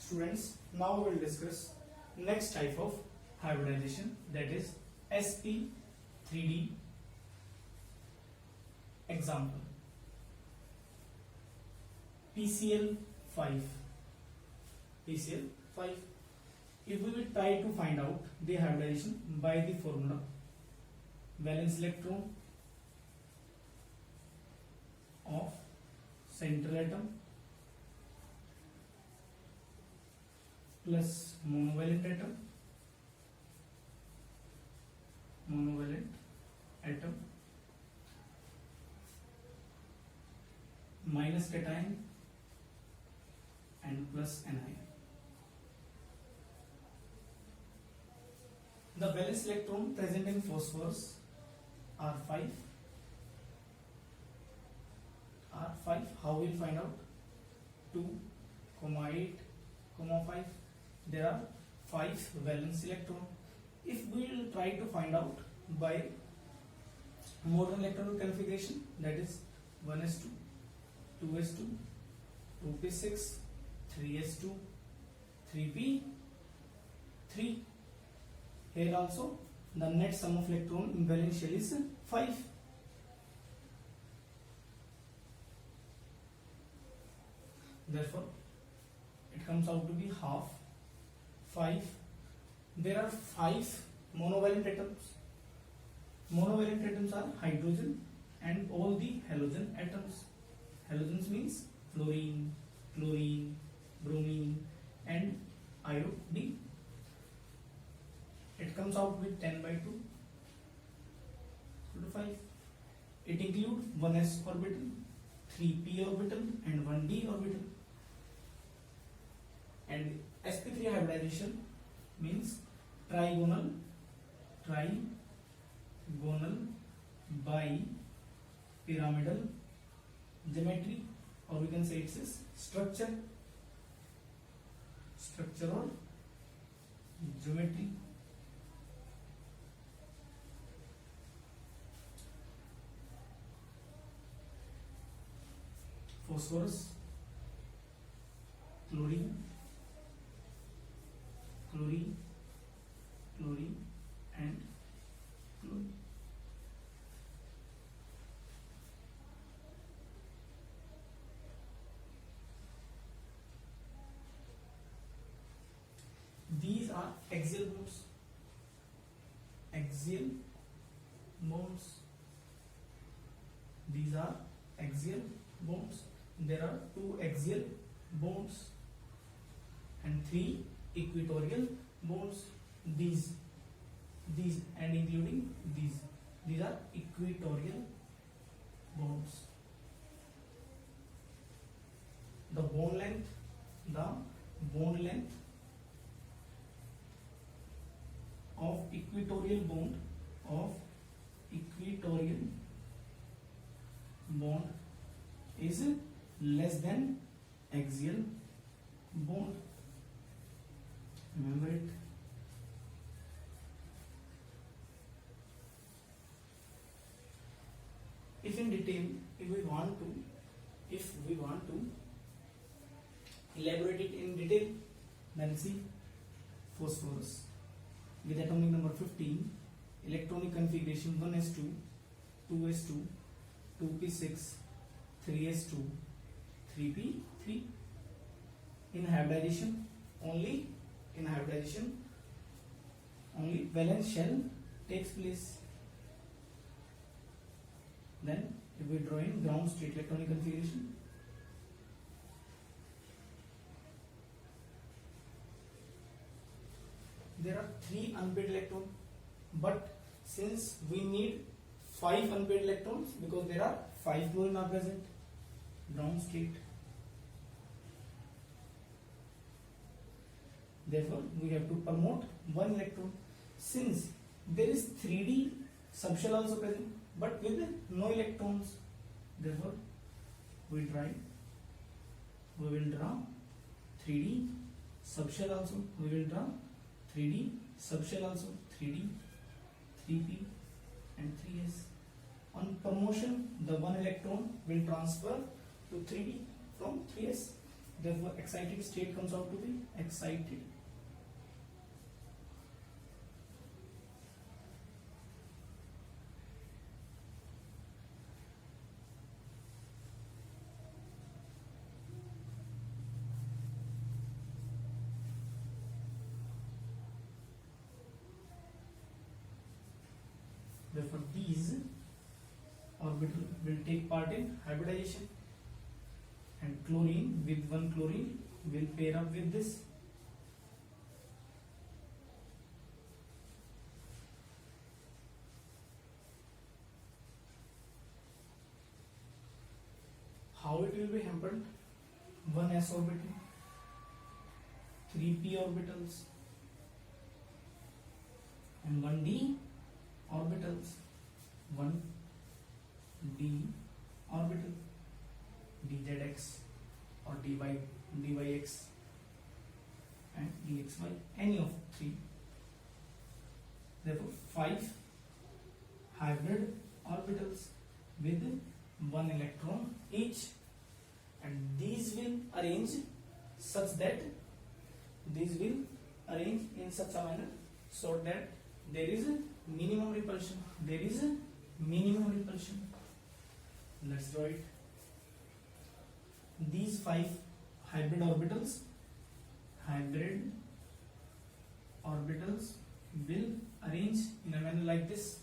Students, now we will discuss next type of hybridization, that is sp3d. Example, PCl5. PCl5. If we will try to find out the hybridization by the formula valence electron of central atom plus monovalent atom minus cation and plus anion. The valence electron present in phosphorus R5. How we will find out? 2, 8, 5. There are 5 valence electron. If we will try to find out by modern electronic configuration, that is 1s2, 2s2, 2p6, 3s2, 3p3. Here also the net sum of electron in valence shell is 5. Therefore, it comes out to be half 5. There are 5 monovalent atoms. Monovalent atoms are hydrogen and all the halogen atoms. Halogens means fluorine, chlorine, bromine and iodine. It comes out with 10 by 2 to 5. It includes 1s orbital, 3p orbital and 1d orbital. And sp3 hybridization means trigonal bi-pyramidal geometry, or we can say it is structure or geometry. Phosphorus, chlorine and chlorine. These are axial bonds. These are axial bonds. There are 2 axial bonds and 3 equatorial bonds. These and including these are equatorial bonds. The bond length of equatorial bond is less than axial bond. Remember it. If in detail, if we want to elaborate it in detail, then see phosphorus with atomic number 15, electronic configuration 1s2, 2s2, 2p6, 3s2, 3p3. In hybridization only valence shell takes place. Then if we draw in ground state electronic configuration, there are 3 unpaired electrons, but since we need 5 unpaired electrons because there are 5 fluorine are present, ground state. Therefore, we have to promote 1 electron. Since there is 3d subshell also present, but with no electrons, therefore we will draw 3d subshell also. We will draw 3d subshell also, 3d, 3p and 3s. On promotion, the 1 electron will transfer to 3d from 3s. Therefore, excited state comes out to be excited. Therefore, these orbital will take part in hybridization, and chlorine with one chlorine will pair up with this. How it will be hampered? One s orbital, three p orbitals, and one d orbitals, one d orbital, dzx or dyx and dxy, any of three. Therefore, 5 hybrid orbitals with one electron each, and these will arrange in such a manner so that there is a minimum repulsion. Let's draw it. These 5 hybrid orbitals will arrange in a manner like this.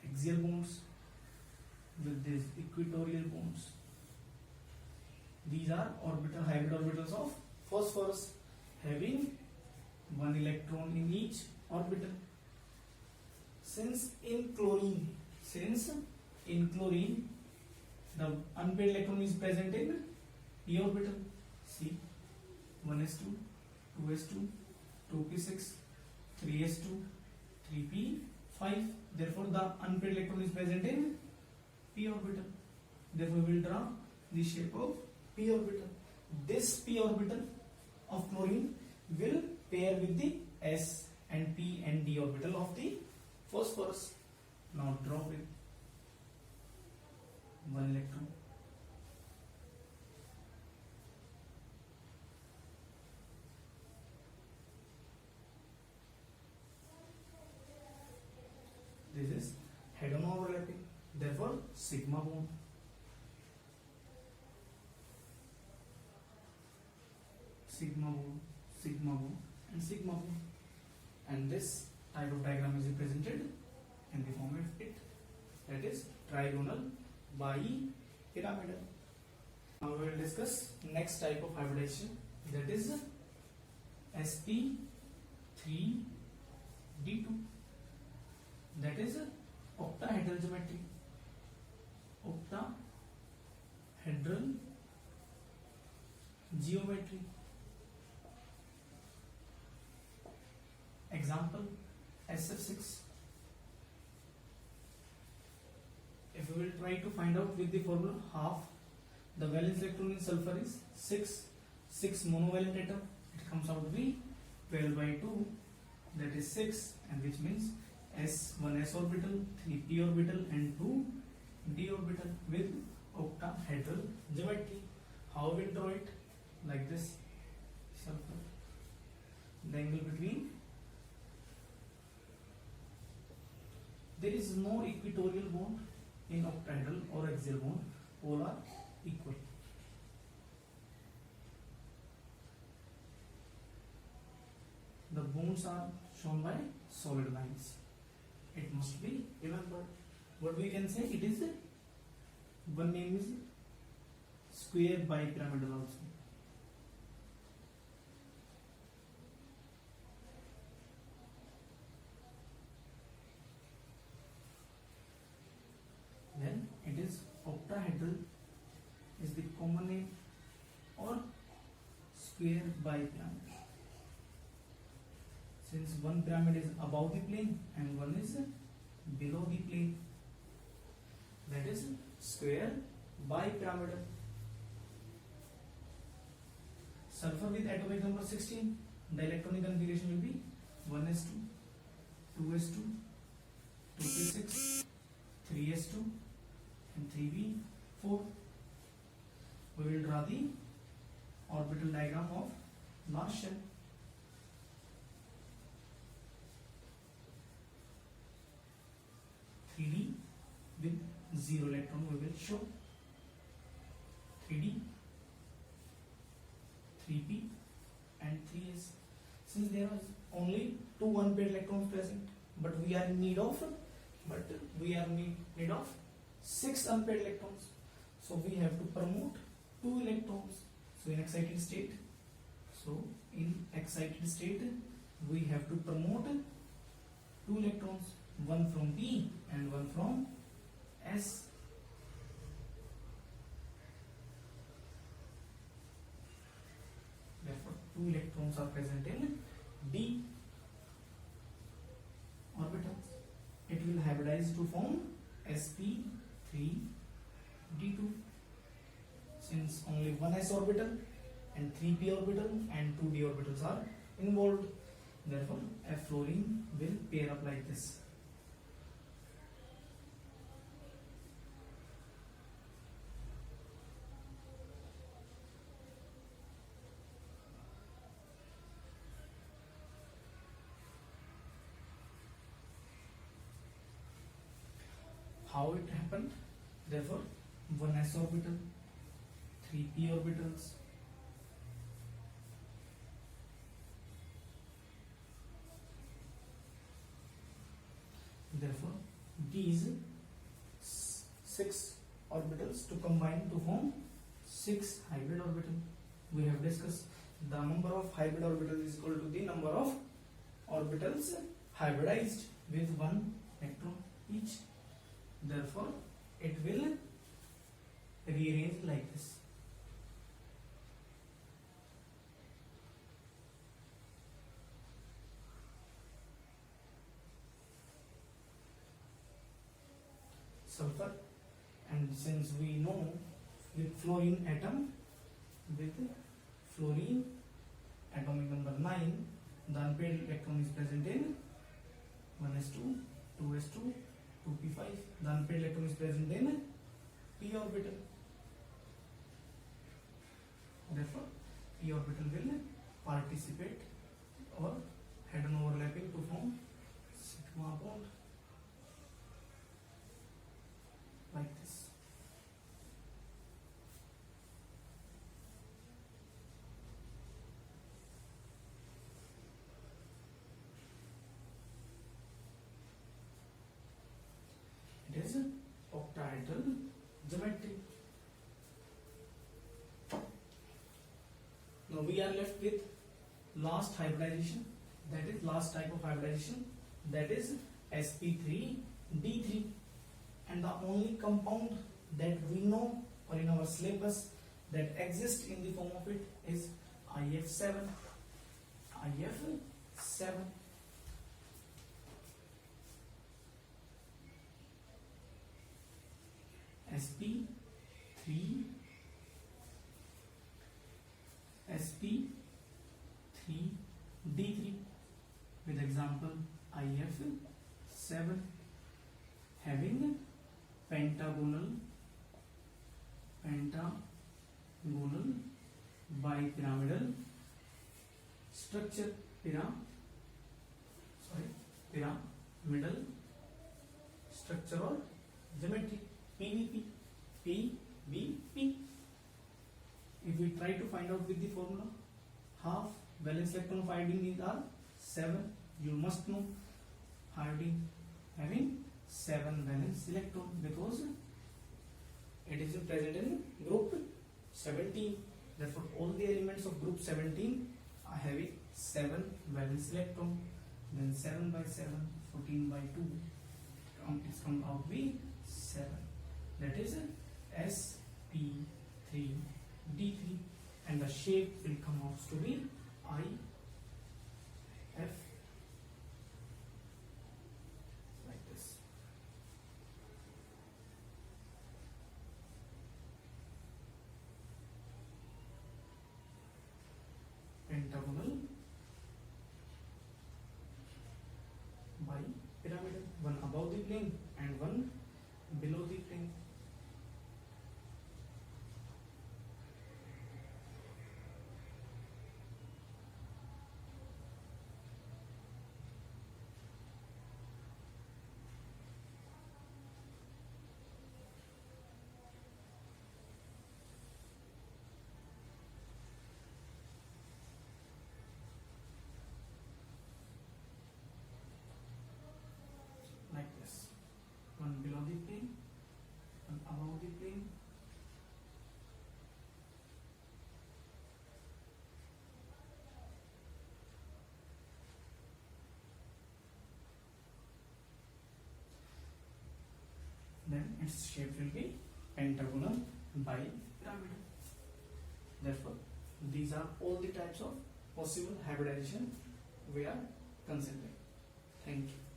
Axial bonds with these equatorial bonds. These are hybrid orbitals of phosphorus having one electron in each orbital. Since in chlorine the unpaired electron is present in p orbital. See, 1s2, 2s2, 2p6, 3s2, 3p5. Therefore, the unpaired electron is present in p orbital. Therefore, we will draw the shape of p orbital. This p orbital of chlorine will pair with the s and p and d orbital of the phosphorus. Now draw with one electron. This is head-on overlapping. Therefore, sigma bond. Sigma bond, and sigma bond. And this type of diagram is represented in the form of it, that is trigonal bipyramidal. Now we will discuss next type of hybridization, that is sp3d2, that is octahedral geometry. Octahedral geometry. Example, SF6. If we will try to find out with the formula half, the valence electron in sulfur is 6 monovalent atom, it comes out to be 12 by 2, that is 6, and which means one s orbital, 3 p orbital and 2 d orbital with octahedral geometry. How we will draw it? Like this. Sulfur, the angle between, there is no equatorial bond in octahedral or axial bond, all are equal. The bonds are shown by solid lines. It must be remembered. What we can say, it is one name is square bipyramidal also. Then it is octahedral is the common name, or square bipyramid. Since one pyramid is above the plane and one is below the plane, that is square bipyramidal. Sulfur with atomic number 16, the electronic configuration will be 1s2, 2s2, 2p6, 3s2 and 3p4. We will draw the orbital diagram of last shell. (3d) with 0 electron we will show. 3d, 3p and 3s. Since there are only 2 unpaired electrons present, but we are in need of 6 unpaired electrons. So we have to promote 2 electrons. So in excited state, we have to promote 2 electrons, one from P and one from S. Therefore, 2 electrons are present in D orbitals. It will hybridize to form sp3d2. Since only one s orbital and 3p orbital and 2d orbitals are involved, therefore F fluorine will pair up like this. How it happened? Therefore, one s orbital, 3p orbitals, therefore these 6 orbitals to combine to form 6 hybrid orbital. We have discussed the number of hybrid orbitals is equal to the number of orbitals hybridized with 1 electron each. Therefore, it will rearrange like this. Sulfur, and since we know with fluorine atom, with fluorine atomic number 9, the unpaired electron is present in 1s2, 2s2, 2p5. The unpaired electron is present in p orbital. Therefore, p orbital will participate or head-on overlapping to form sigma bond like this. It is octahedral geometry. Now we are left with last hybridization, that is last type of hybridization, that is sp3d3, and the only compound that we know or in our syllabus that exists in the form of it is IF7. sp3d3 with example IF7 having pentagonal bipyramidal structure, pyramidal structure or geometry, PVP. If we try to find out with the formula, half valence electron of iodine are 7. You must know iodine having 7 valence electron because it is present in group 17. Therefore, all the elements of group 17 are having 7 valence electron. Then 7 by 7, 14 by 2, it's come out to be 7. That is sp3d3, and the shape will come out to be IF like this. Pentagonal bipyramidal, one above the above the plane. Then its shape will be pentagonal bipyramidal. Therefore, these are all the types of possible hybridization we are considering. Thank you.